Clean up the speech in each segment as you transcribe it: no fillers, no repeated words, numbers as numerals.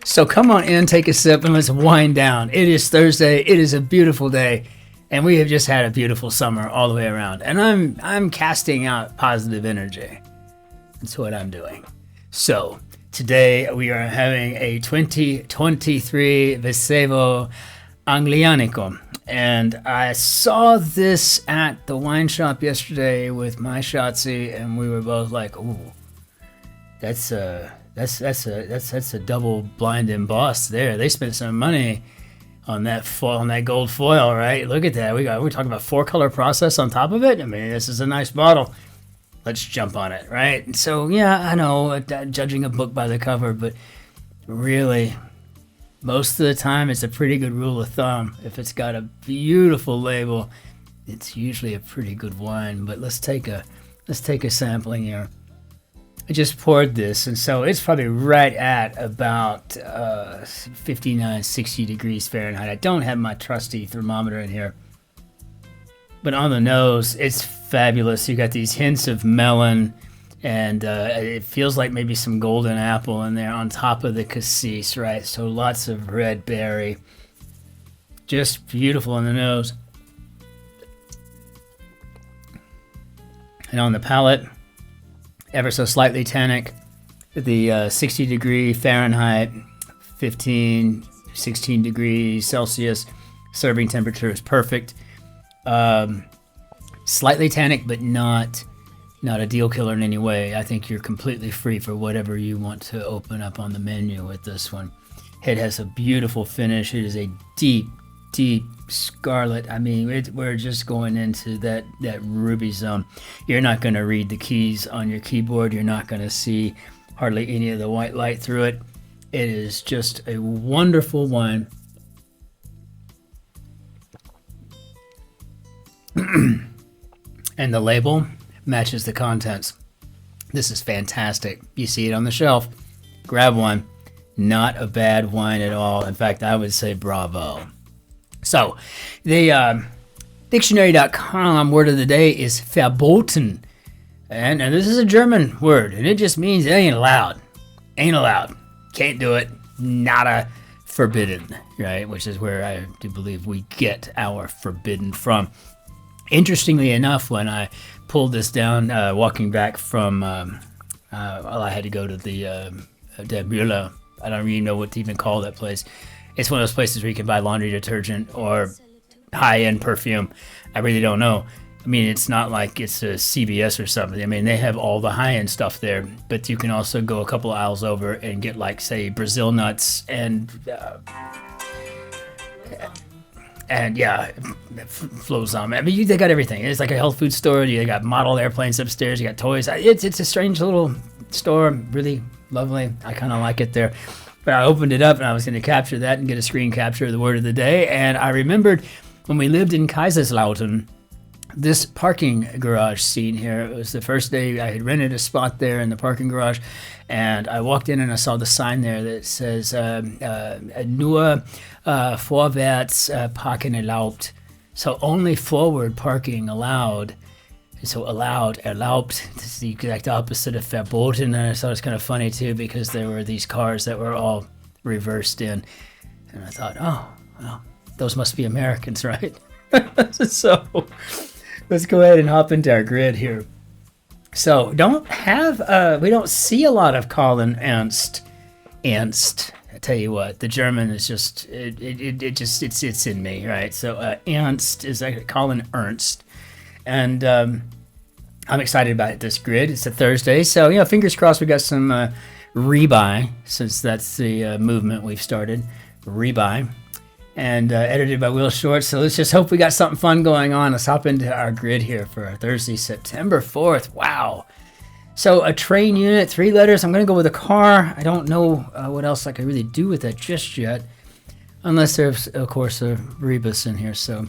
So come on in, take a sip, and let's wind down. It is Thursday. It is a beautiful day, and we have just had a beautiful summer all the way around. And I'm casting out positive energy. That's what I'm doing. So today we are having a 2023 Vesevo Aglianico. And I saw this at the wine shop yesterday with my Shotzi, and we were both like, "Ooh, that's a double blind emboss there. They spent some money on that foil, on that gold foil, right? Look at that. We're talking about 4-color process on top of it. I mean, this is a nice bottle. Let's jump on it, right?" So yeah, I know, judging a book by the cover, but really, most of the time, it's a pretty good rule of thumb. If it's got a beautiful label, it's usually a pretty good wine. But let's take a sampling here. I just poured this, and so it's probably right at about 59, 60 degrees Fahrenheit. I don't have my trusty thermometer in here, but on the nose, it's fabulous. You got these hints of melon, and it feels like maybe some golden apple in there on top of the cassis, right? So lots of red berry. Just beautiful on the nose. And on the palate, ever so slightly tannic. The 60 degree Fahrenheit, 15, 16 degrees Celsius serving temperature is perfect. Slightly tannic, but not a deal killer in any way. I think you're completely free for whatever you want to open up on the menu with this one. It has a beautiful finish. It is a deep scarlet. I mean, we're just going into that ruby zone. You're not going to read the keys on your keyboard. You're not going to see hardly any of the white light through it. It is just a wonderful wine. And the label matches the contents. This is fantastic. You see it on the shelf. Grab one. Not a bad wine at all. In fact, I would say bravo. So, the dictionary.com word of the day is verboten. And this is a German word, and it just means it ain't allowed. Ain't allowed. Can't do it. Nada forbidden, right? Which is where I do believe we get our forbidden from. Interestingly enough, when I pulled this down, walking back from, I had to go to the Der Müller. I don't really know what to even call that place. It's one of those places where you can buy laundry detergent or high-end perfume. I really don't know. I mean, it's not like it's a CVS or something. I mean, they have all the high-end stuff there, but you can also go a couple aisles over and get, like, say, Brazil nuts and yeah, Flowzom. I mean, they got everything. It's like a health food store. They got model airplanes upstairs. You got toys. It's a strange little store. Really lovely. I kind of like it there. But I opened it up and I was going to capture that and get a screen capture of the word of the day. And I remembered when we lived in Kaiserslautern, this parking garage scene here. It was the first day I had rented a spot there in the parking garage. And I walked in and I saw the sign there that says, nur vorwärts parken erlaubt. So only forward parking allowed. So allowed, erlaubt, it's the exact opposite of verboten. And I thought it was kind of funny too, because there were these cars that were all reversed in. And I thought, oh, well, those must be Americans, right? So let's go ahead and hop into our grid here. So we don't see a lot of Colin Ernst. I tell you what, the German is just, it's in me, right? So Ernst is Colin Ernst. And I'm excited about this grid. It's a Thursday, so fingers crossed we got some rebuy, since that's the movement we've started. Rebuy. And edited by Will Short. So let's just hope we got something fun going on. Let's hop into our grid here for Thursday, September 4th. Wow. So a train unit, 3 letters. I'm going to go with a car. I don't know what else I could really do with that just yet. Unless there's, of course, a rebus in here. So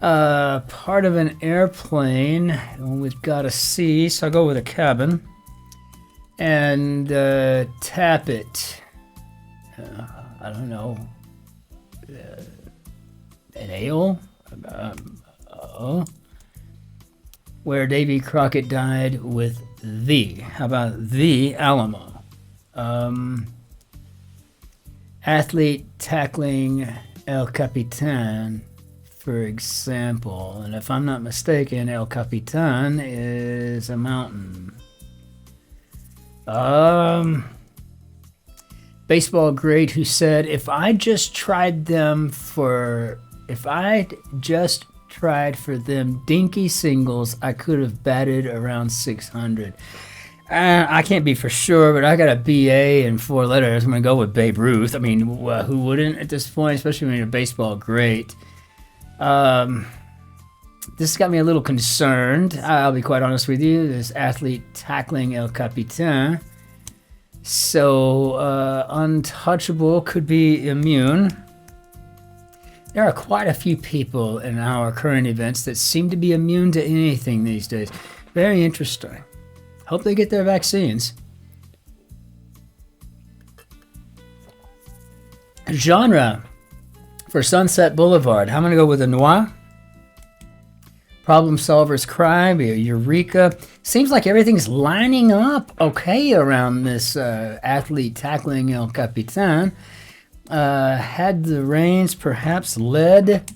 part of an airplane. We've got a C. So I'll go with a cabin. And tap it. I don't know. An ale? Where Davy Crockett died with thee. How about the Alamo? Athlete tackling El Capitan, for example. And if I'm not mistaken, El Capitan is a mountain. Baseball great who said, if I just tried for them dinky singles, I could have batted around 600. I can't be for sure, but I got a BA in 4 letters. I'm going to go with Babe Ruth. I mean, who wouldn't at this point, especially when you're a baseball great? This got me a little concerned. I'll be quite honest with you. This athlete tackling El Capitan. So, untouchable could be immune. There are quite a few people in our current events that seem to be immune to anything these days. Very interesting. Hope they get their vaccines. Genre for Sunset Boulevard. I'm going to go with a noir. Problem Solver's Cry, be a Eureka. Seems like everything's lining up okay around this athlete tackling El Capitan. Had the reins, perhaps lead.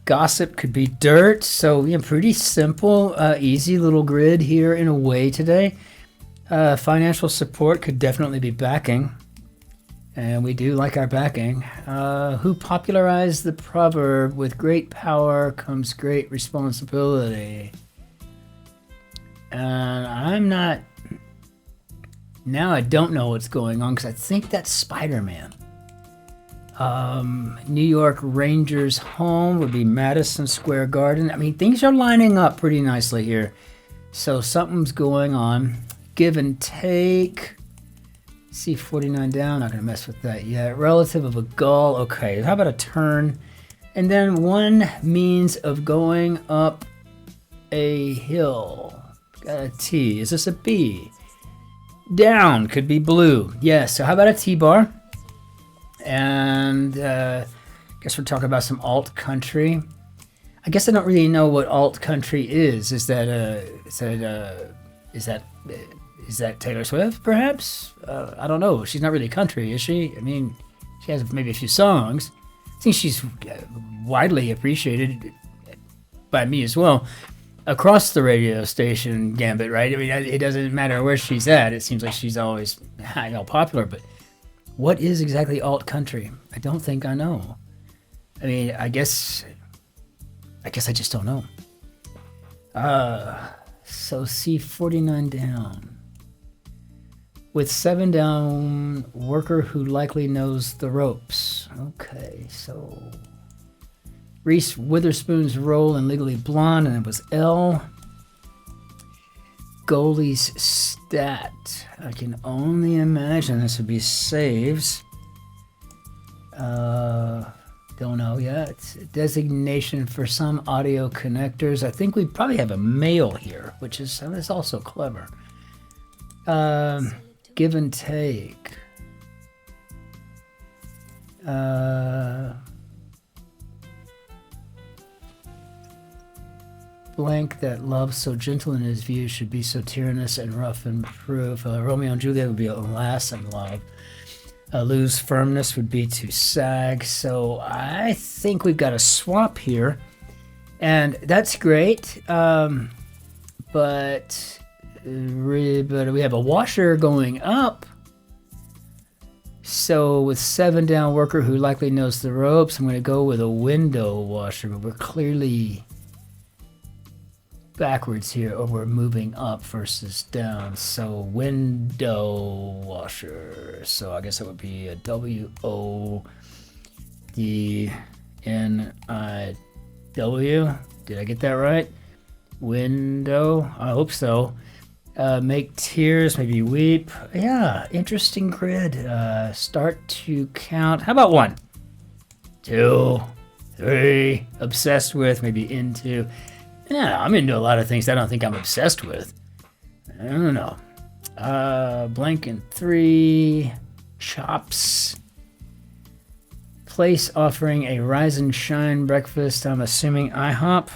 Gossip could be dirt. So, yeah, pretty simple, easy little grid here in a way today. Financial support could definitely be backing. And we do like our backing. Who popularized the proverb, with great power comes great responsibility? And I'm not... Now I don't know what's going on because I think that's Spider-Man. New York Rangers home would be Madison Square Garden. I mean, things are lining up pretty nicely here. So something's going on. Give and take. C49 down. Not going to mess with that yet. Relative of a gull. Okay, how about a turn? And then one means of going up a hill. Got a T. Is this a B? Down could be blue. Yes, so how about a T-bar? And guess we're talking about some alt country. I guess I don't really know what alt country is. Is that Taylor Swift? Perhaps. I don't know. She's not really country, is she? I mean, she has maybe a few songs. I think she's widely appreciated by me as well across the radio station gambit, right? I mean, it doesn't matter where she's at. It seems like she's always popular, but. What is exactly alt country? I don't think I know. I mean, I guess I just don't know. So C49 down. With 7 down, worker who likely knows the ropes. Okay, so Reese Witherspoon's role in Legally Blonde, and it was L. Goalie's stat. I can only imagine this would be saves. Don't know yet. Designation for some audio connectors. I think we probably have a male here, which is also clever. Give and take. Blank that love so gentle in his view should be so tyrannous and rough in proof. Romeo and Juliet would be alas in love. Lose firmness would be to sag. So I think we've got a swap here, and that's great. But we have a washer going up. So with 7 down, worker who likely knows the ropes, I'm going to go with a window washer, but we're clearly backwards here, or we're moving up versus down. So window washer. So I guess it would be a WODNIW. Did I get that right? Window. I hope so. Make tears, maybe weep. Yeah, interesting grid. Start to count. How about 1, 2, 3? Obsessed with, maybe into. Yeah, I'm into a lot of things I don't think I'm obsessed with. I don't know. Blank in 3. Chops. Place offering a rise and shine breakfast. I'm assuming IHOP.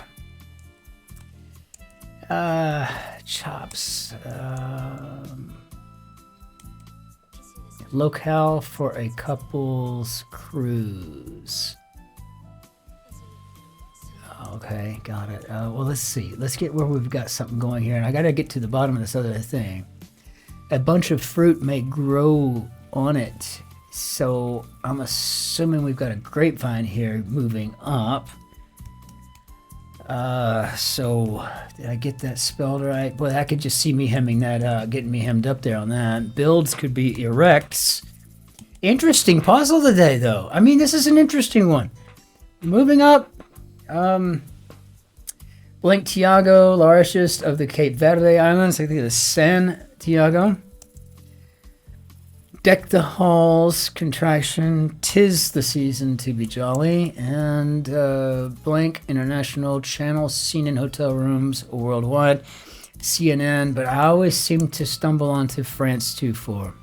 Chops. locale for a couple's cruise. Okay, got it. Well, let's see. Let's get where we've got something going here. And I got to get to the bottom of this other thing. A bunch of fruit may grow on it. So I'm assuming we've got a grapevine here moving up. So did I get that spelled right? Boy, I could just see me hemming that up, getting me hemmed up there on that. Builds could be erects. Interesting puzzle today, though. I mean, this is an interesting one. Moving up. Blank Tiago, largest of the Cape Verde Islands. I think it's Santiago. Deck the halls, contraction, 'tis the season to be jolly, and blank international channel seen in hotel rooms worldwide, CNN, but I always seem to stumble onto France 2-4.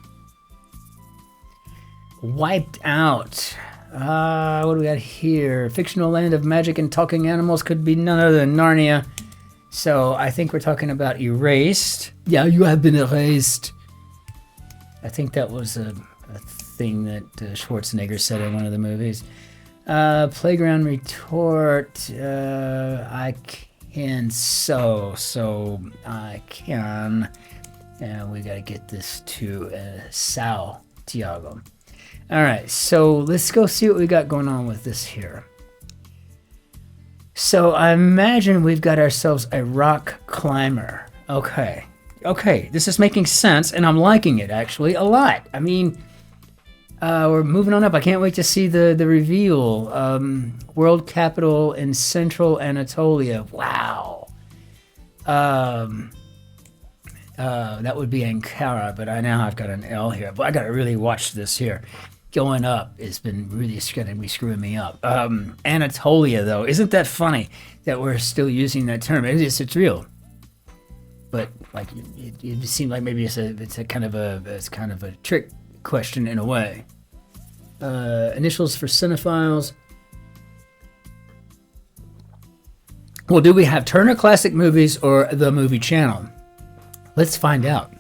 Wiped out. What do we got here? Fictional land of magic and talking animals could be none other than Narnia. So I think we're talking about erased. Yeah, you have been erased. I think that was a thing that Schwarzenegger said in one of the movies. Playground retort. I can so I can. And we got to get this to Sao Tiago. All right, so let's go see what we got going on with this here. So I imagine we've got ourselves a rock climber. Okay, this is making sense, and I'm liking it actually a lot. I mean, we're moving on up. I can't wait to see the reveal. World capital in Central Anatolia. Wow. That would be Ankara, but I've got an L here. But I got to really watch this here. Going up has been really going to be screwing me up. Anatolia, though, isn't that funny that we're still using that term? It's real, but like it seems like maybe it's kind of a trick question in a way. Initials for cinephiles. Well, do we have Turner Classic Movies or the Movie Channel? Let's find out.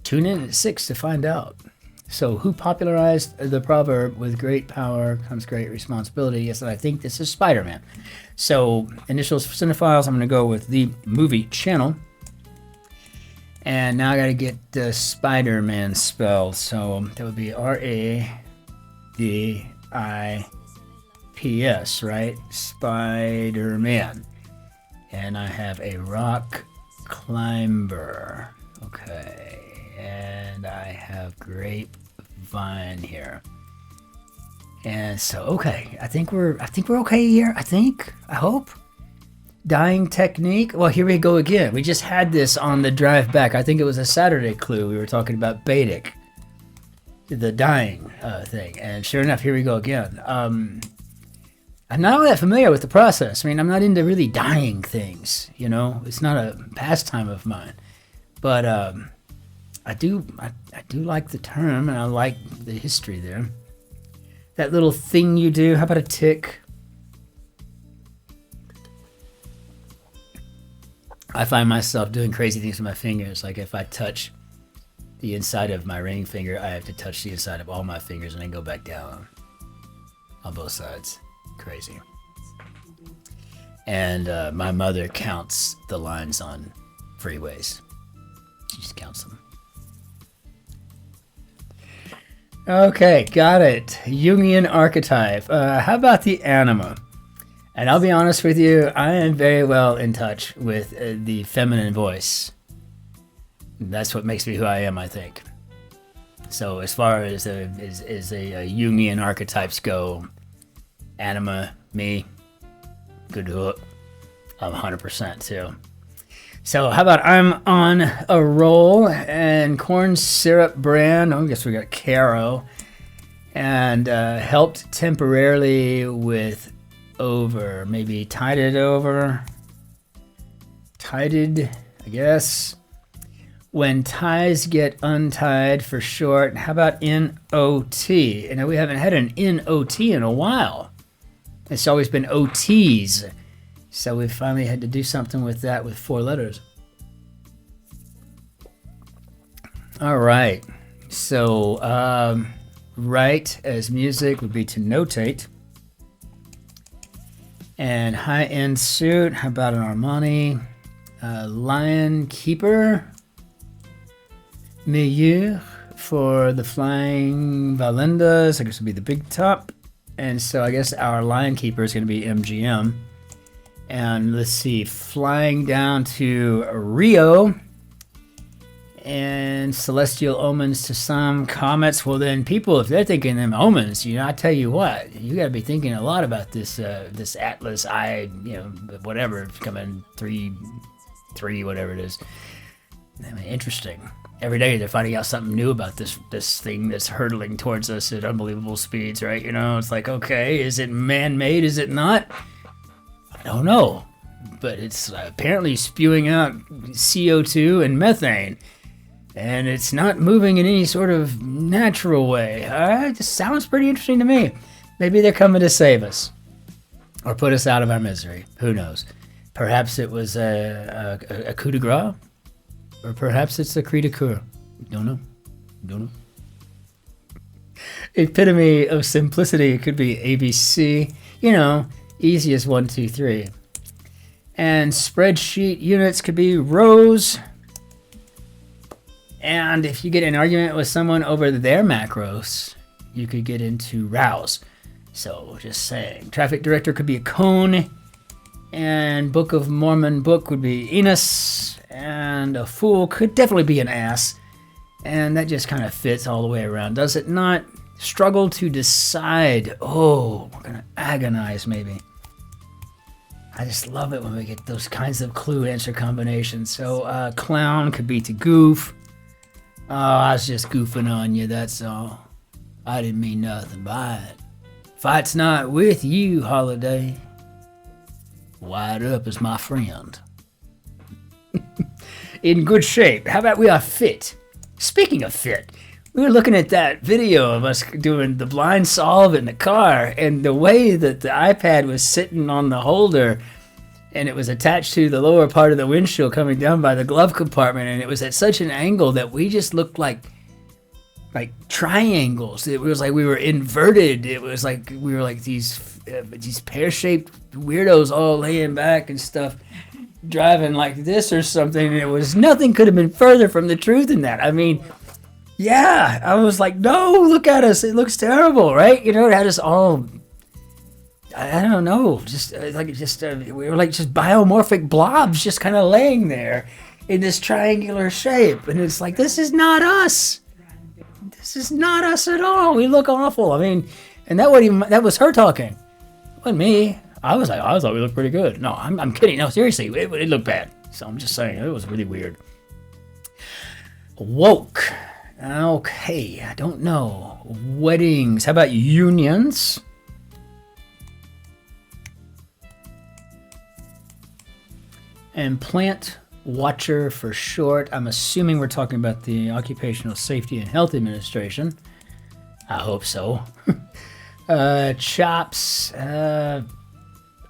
Tune in at 6 to find out. So, who popularized the proverb, with great power comes great responsibility? Yes, and I think this is Spider-Man. So, initials for cinephiles, I'm going to go with the Movie Channel. And now I got to get the Spider-Man spelled. So, that would be R-A-D-I-P-S, right? Spider-Man. And I have a rock climber. Okay. And I have grapevine here. And so, okay, I think we're okay here. I hope. Dying technique. Well, here we go again. We just had this on the drive back. I think it was a Saturday clue. We were talking about Badic, the dying thing. And sure enough, here we go again. I'm not all that familiar with the process. I mean, I'm not into really dying things, you know. It's not a pastime of mine. But I do like the term, and I like the history there. That little thing you do, how about a tick? I find myself doing crazy things with my fingers. Like if I touch the inside of my ring finger, I have to touch the inside of all my fingers and then go back down on both sides. Crazy. And my mother counts the lines on freeways. She just counts them. Okay, got it. Jungian archetype. How about the anima? And I'll be honest with you, I am very well in touch with the feminine voice. That's what makes me who I am, I think. So as far as a Jungian archetypes go, anima, me, good hook. I'm 100% too. So how about I'm on a roll, and corn syrup brand, I guess we got Caro, and helped temporarily with over, maybe tided over, tided, I guess. When ties get untied for short, how about N-O-T? And we haven't had an N-O-T in a while. It's always been O-Ts. So we finally had to do something with that with 4 letters. All right. So, write as music would be to notate. And high-end suit, how about an Armani? Lion keeper. Meilleur for the flying Valendas. I guess would be the big top. And so I guess our lion keeper is going to be MGM. And let's see, flying down to Rio. And celestial omens to some, comets. Well, then people, if they're thinking them omens, I tell you what, you got to be thinking a lot about this this Atlas I, whatever, coming 3, whatever it is. I mean, interesting. Every day they're finding out something new about this thing that's hurtling towards us at unbelievable speeds, right? It's like, okay, is it man-made? Is it not? I don't know. But it's apparently spewing out CO2 and methane. And it's not moving in any sort of natural way. It just sounds pretty interesting to me. Maybe they're coming to save us. Or put us out of our misery. Who knows? Perhaps it was a coup de grace. Or perhaps it's a cri de coeur. Don't know. Epitome of simplicity. It could be ABC. Easy as 1, 2, 3. And spreadsheet units could be rows. And if you get an argument with someone over their macros, you could get into rows. So just saying. Traffic director could be a cone. And Book of Mormon book would be Enos. And a fool could definitely be an ass. And that just kind of fits all the way around, does it not? Struggle to decide. Oh, we're going to agonize maybe. I just love it when we get those kinds of clue answer combinations. So clown could be to goof. Oh, I was just goofing on you, that's all. I didn't mean nothing by it. Fight's not with you, Holiday. Wide up is my friend. In good shape. How about we are fit? Speaking of fit, we were looking at that video of us doing the blind solve in the car, and the way that the iPad was sitting on the holder, and it was attached to the lower part of the windshield coming down by the glove compartment, and it was at such an angle that we just looked like triangles. It was like we were inverted. It was like we were like these pear-shaped weirdos all laying back and stuff, driving like this or something. And it was nothing could have been further from the truth than that. I mean, yeah, I was like, no, look at us. It looks terrible, right? It had us all. I don't know, we were like just biomorphic blobs just kind of laying there in this triangular shape. And it's like, this is not us. This is not us at all. We look awful. I mean, and that was her talking. It wasn't me. I thought we looked pretty good. No, I'm kidding. No, seriously, it looked bad. So I'm just saying, it was really weird. Woke. Okay, I don't know. Weddings. How about unions? And plant watcher for short. I'm assuming we're talking about the Occupational Safety and Health Administration. I hope so. Chops. I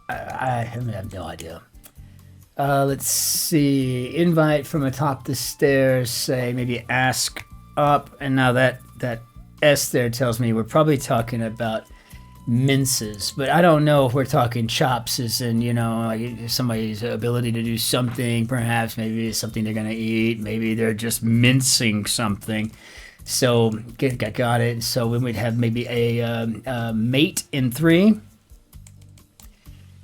have no idea. Let's see. Invite from atop the stairs. Say maybe ask up. And now that S there tells me we're probably talking about minces, but I don't know if we're talking chops as in, like somebody's ability to do something, perhaps maybe it's something they're gonna eat, maybe they're just mincing something. So got it. So we would have maybe a mate in 3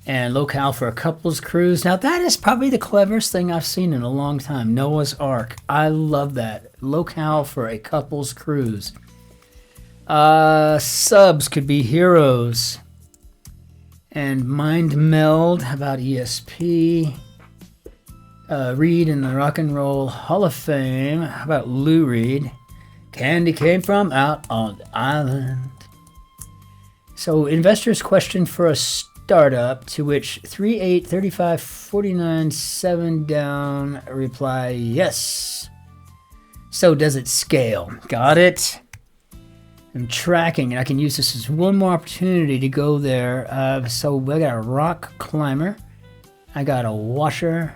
and locale for a couple's cruise. Now that is probably the cleverest thing I've seen in a long time. Noah's Ark. I love that. Locale for a couple's cruise. Subs could be heroes. And mind meld. How about ESP? Reed in the Rock and Roll Hall of Fame. How about Lou Reed? Candy came from out on the island. So investors question for a startup, to which 38 35 49 7 down reply yes. So does it scale? Got it. I'm tracking, and I can use this as one more opportunity to go there. So I got a rock climber, I got a washer,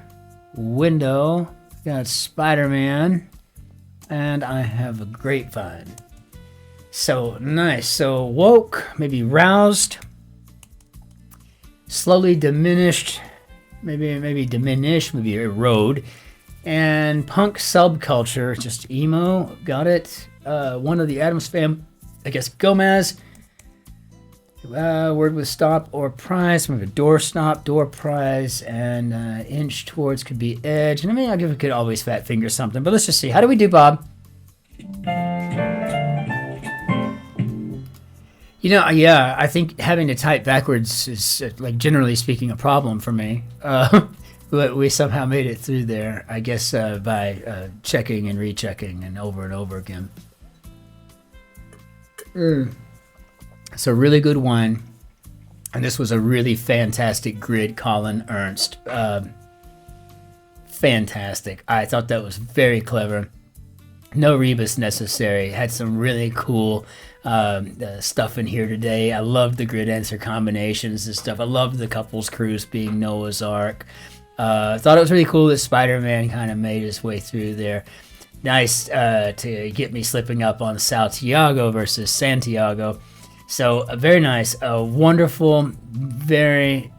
window, got Spider-Man, and I have a grapevine. So nice. So woke, maybe roused, slowly diminished, maybe diminished, maybe erode, and punk subculture, just emo. Got it. One of the Addams fam, I guess Gomez. Word with stop or prize, maybe door stop, door prize, and inch towards could be edge. And I mean, I could always fat finger something, but let's just see. How do we do, Bob? You know, yeah, I think having to type backwards is, like, generally speaking, a problem for me. But we somehow made it through there, I guess, by checking and rechecking and over again. It's a really good wine, and this was a really fantastic grid, Colin, Ernst. Fantastic. I thought that was very clever. No rebus necessary. Had some really cool stuff in here today. I loved the grid answer combinations and stuff. I loved the couples cruise being Noah's Ark. Thought it was really cool that Spider-Man kind of made his way through there. Nice to get me slipping up on Santiago versus Santiago. So very nice, wonderful, very,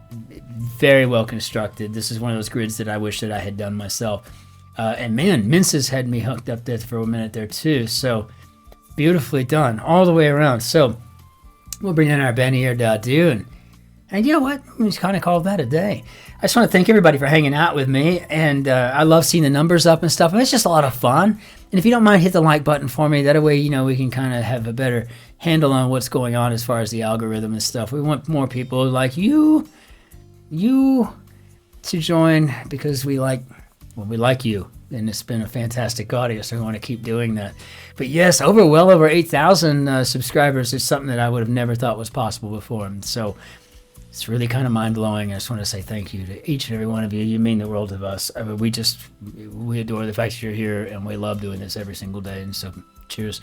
very well constructed. This is one of those grids that I wish that I had done myself. And man, Mince's had me hooked up there for a minute there too. So beautifully done all the way around. So we'll bring in our Benny Dadu, and you know what? We just kind of call that a day. I just want to thank everybody for hanging out with me, and I love seeing the numbers up and stuff. And it's just a lot of fun. And if you don't mind, hit the like button for me. That way, you know, we can kind of have a better handle on what's going on as far as the algorithm and stuff. We want more people like you to join because we like you. And it's been a fantastic audience, so we want to keep doing that. But yes, well over 8,000 subscribers is something that I would have never thought was possible before. And so it's really kind of mind-blowing. I just want to say thank you to each and every one of you. You mean the world to us. I mean, we adore the fact that you're here, and we love doing this every single day. And so, cheers.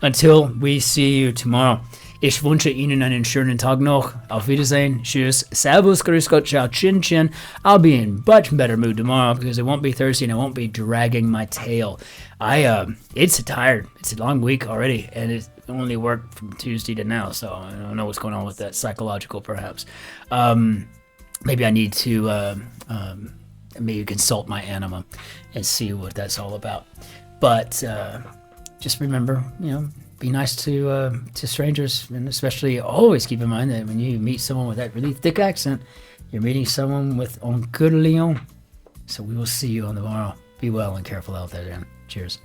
Until we see you tomorrow. Ich wünsche Ihnen einen schönen Tag noch. Auf Wiedersehen. Tschüss. Servus, grüß Gott, ciao, Cin-Cin. I'll be in much better mood tomorrow because it won't be Thursday and I won't be dragging my tail. It's tired. It's a long week already, and it's only worked from Tuesday to now, so I don't know what's going on with that. Psychological, perhaps. Maybe I need to maybe consult my anima and see what that's all about. But just remember, you know, be nice to strangers, and especially always keep in mind that when you meet someone with that really thick accent, you're meeting someone with un cœur de lion. So we will see you on tomorrow. Be well and careful out there, then. Cheers.